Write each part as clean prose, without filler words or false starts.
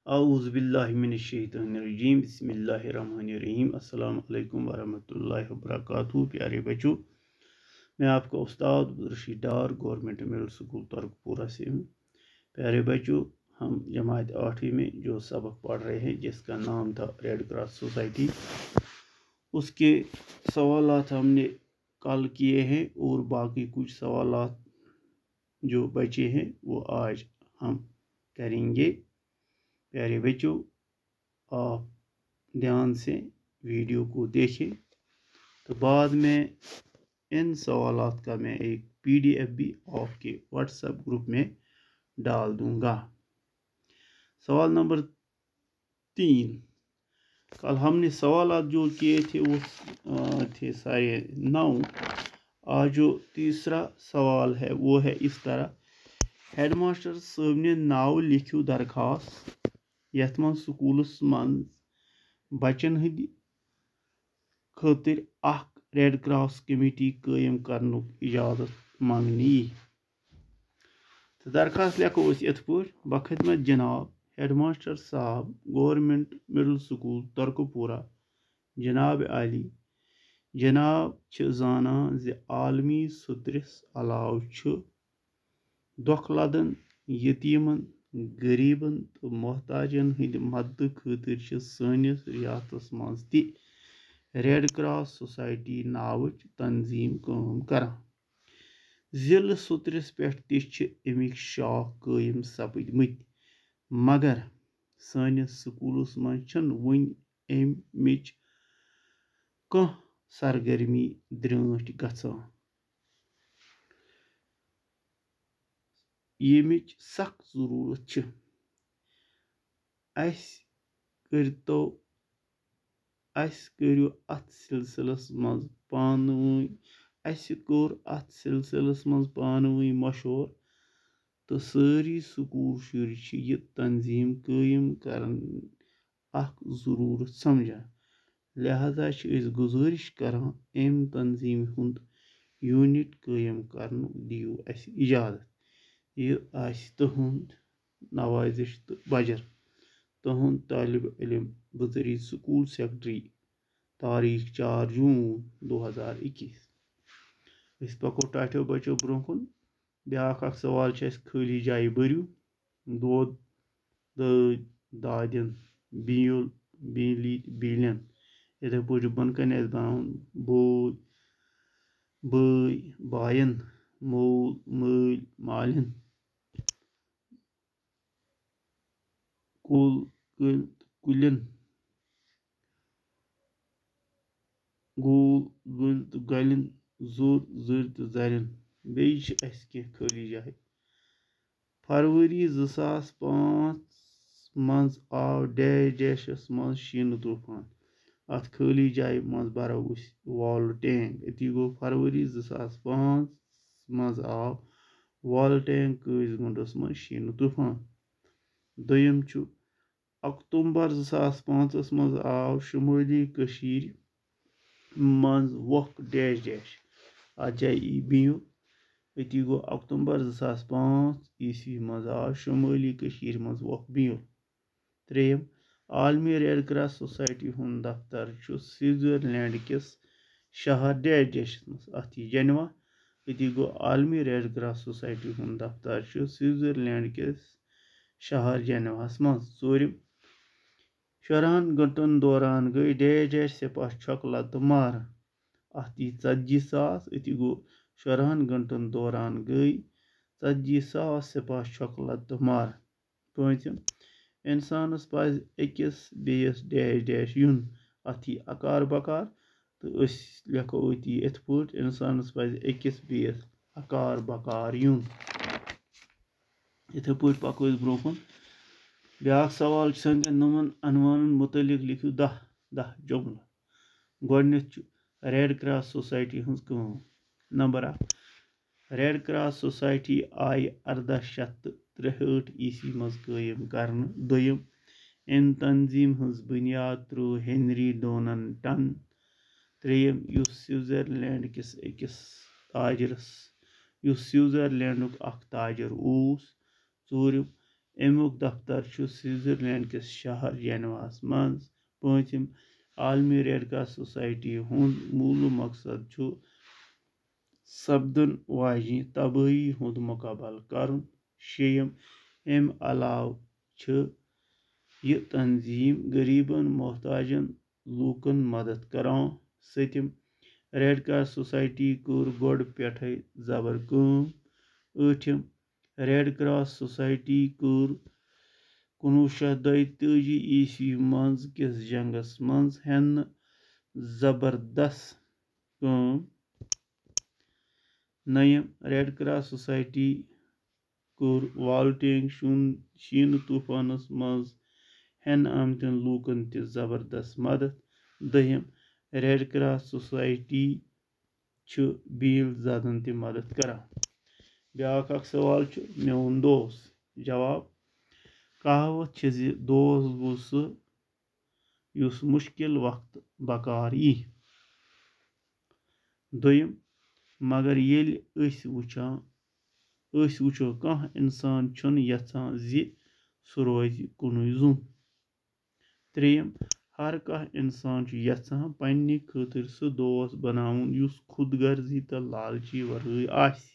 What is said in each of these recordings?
औज़ुबिल्लाहिमिनश्शैतानिर्रजीम बिस्मिल्लाहिर्रहमानिर्रहीम अस्सलामु अलैकुम वरहमतुल्लाहि वबरकातुहू। प्यारे बच्चों, मैं आपका उस्ताद रशीद डार गवर्नमेंट मिडिल स्कूल तरकपुरा से हूँ। प्यारे बच्चों, हम जमात 8वीं में जो सबक पढ़ रहे हैं जिसका नाम था रेड क्रॉस सोसाइटी, उसके सवालात हमने कल किए हैं और बाकी कुछ सवालात जो बचे हैं वो आज हम करेंगे। प्यारे बच्चों, आप ध्यान से वीडियो को देखें, तो बाद में इन सवालात का मैं एक PDF भी आपके व्हाट्सएप ग्रुप में डाल दूंगा। सवाल नंबर 3, कल हमने सवालात जो किए थे वो थे सारे 9। आज जो तीसरा सवाल है वो है इस तरह: हेडमास्टर साहब नाव लिखियो दरखास्त यथ मन स्कूलस मन बचन हंद खतिर अख रेड क्रॉस कमेटी कायम करनुक इजाजत मांगने यी। तो दरखास्त लिखो इत पर: बखिदमत जनाब हेडमास्टर साहब गवर्नमेंट मिडिल स्कूल तरकपुरा जनाब अली, जनाब जानान ज आलमी सतरिस अलाव दुख लदन यतीमन गरीबन तो मोहताजन हंद मदद खतिर सानिस रियासतस मज ति रेड क्रॉस सोसाइटी नावच तंजीम काम करान। जिले सतरिस पे अमिक शाख कायम सपदमत, मगर सानिस स्कूलस मज वन अमिच कह सरगर्मी द्रांट गचान, यमिच सख्त जरूरत। करियो अत सिलसिलस मज पानवई मशवर तो सारी स्कूल शुर यह तंजीम कायम करन अख जरूरत समझान, लिहाजा गुजारिश करान अम तंजीम हुंद यूनिट कायम करनुक दियो अस इजाजत। यह आस तुहुंद नवाजिश तो बजर। तुहुंद तालिब इल्म बतरी स्कूल सेक्रेटरी, तारीख 4 जून 2021। इस पको टाठो बचो ब्रोकुन। ब्याक अख सवाल खाली जाय भरियो दोद दादन बील बीली बीलन। इथे पे बन कन बनान बोय बय बायन, मोल मल मालन, कुल कुलन, गोल गुल तो गलन, जोर जर तो जरन। बेच खाली जाए फरवरी 2005 मज आव डैश डैशस मज शीन तूफान। अत खाली जाए मज बरो वाल टैंक। अति गो फरवरी 2005 मज आव वाल टैंक कस गुंडस मज शीन तूफान। दोयम अक्टूबर 2005 मज आव शुमाली कशीर मज वोख डैश डैश। अत जाए बियो। अति गो अक्टूबर 2005 ईस्वी मज आव शुमाली कशीर मज वोख बियो। त्रेयम आलमी रेड क्रॉस सोसाइटी हुंद दफ्तर स्विट्जरलैंड किस शहर डैश डैश मज। अत जनवा। अति गो आलमी रेड क्रॉस सोसाइटी हुंद दफ्तर स्विट्जरलैंड किस शहर जेनेवास मज। चोरम 14 घंटन दौरान गई डैश डैश सिपाह छक मार। अत 40,000। अति गो 14 घंटन दौरान गई 40,000 सिपाह छक मार। पांचम इंसानस पज अकिस बेस डैश डैश यून। अत अकार बकार तो अस लिखो अति इत पे इंसानस पज अकिस बेस अकार बकार यून। इथे पे पको ब्रोकुन। ब्याक सवाल नमन अनवान मुतलिक लिखियो 10 जुमला। गोडनिथ रेड क्रॉस सोसाइटी हंस काम। Number 1, red cross society I 1863 ईस्वी मज कायम करन। दोयम इन तंजीम हंस बुनियाद त्रो हेनरी डोनंटन। त्रेयम स्विट्जरलैंड किस अकिस ताजरस स्विट्जरलैंडुक अख ताजर ओस। चोरम अमुक दफ्तर स्विट्जरलैंड किस शहर जेनेवास मज। पांचम आलमी रेड क्रॉस सोसाइटी हुंद मूल मकसद सपदन वाजि तबाही हुंद मुकाबल करन। शेयम अम अलाव यह तंजीम गरीबन मोहताजन लूकन मदद करान। सतम रेड क्रॉस सोसाइटी कोर गोड पेठे जबर काम। आठम रेड क्रॉस सोसाइटी कोर 1922 ईस्वी मज किस जंगस मज हेन जबरदस्त काम। नयम रेड क्रॉस सोसाइटी कोर वालटेंग शीन तूफानस मज हेन आमतन लूकन ते जबरदस्त मदद। दहम रेड क्रॉस सोसाइटी बील जदन ते मदद करान। ब्याक सवाल मेन दोस। जवाब कहावत दोस गो सह युस मुश्किल वक्त बकार यी। दोयम मगर येल वुचो कह इंसान छुन यछान जि सह रोज कुनुई जुन। त्रेयम हर कह इंसान यछान पन्ने खतर सह दोस बनाउन युस खुद गर्जी तो लालची वरई आसि।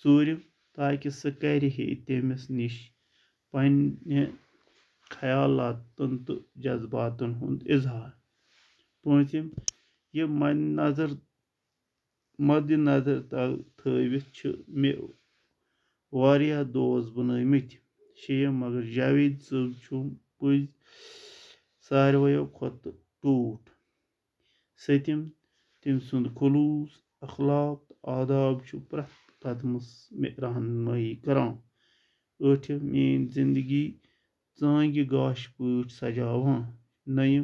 चूरम ताकि सह कर तमिस निश पन्ने ख्यालातन तो जज्बातन हुंद इजहार। पांचम यह मद्देनजर थवित मे वारिया दोस बनमित। शेयम मगर जावेद सब पज सारवयो खत टूट। सतम तम सुंद खुलूस अखलाक तो आदाब प्रथ कदमस मे रहनुमाई करान। आठम मेरी जिंदगी चांगि गाश पट सजावान। नयम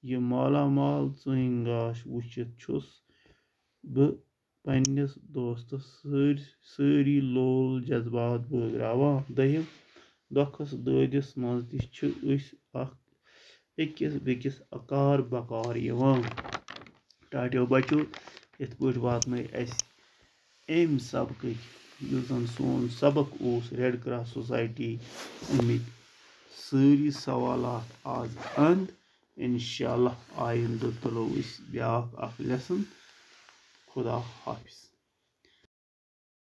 यह मालामाल चांगि गाश वुचित छुस बह पन्निस दोस्तस सारी लोल जज्बात बगरावान। दहम दुखस ददिस मज ति अकिस बेकिस अकार बकार यिवान। टाटियो बच्चो इत पट वातन अम सबक युस जन सोन सबक ओस रेड क्रॉस सोसाइटी अमिक सारी सवालात आज अंद। इंशाअल्लाह आइंद तुलो ब्याक लेसन। खुदा हाफिज।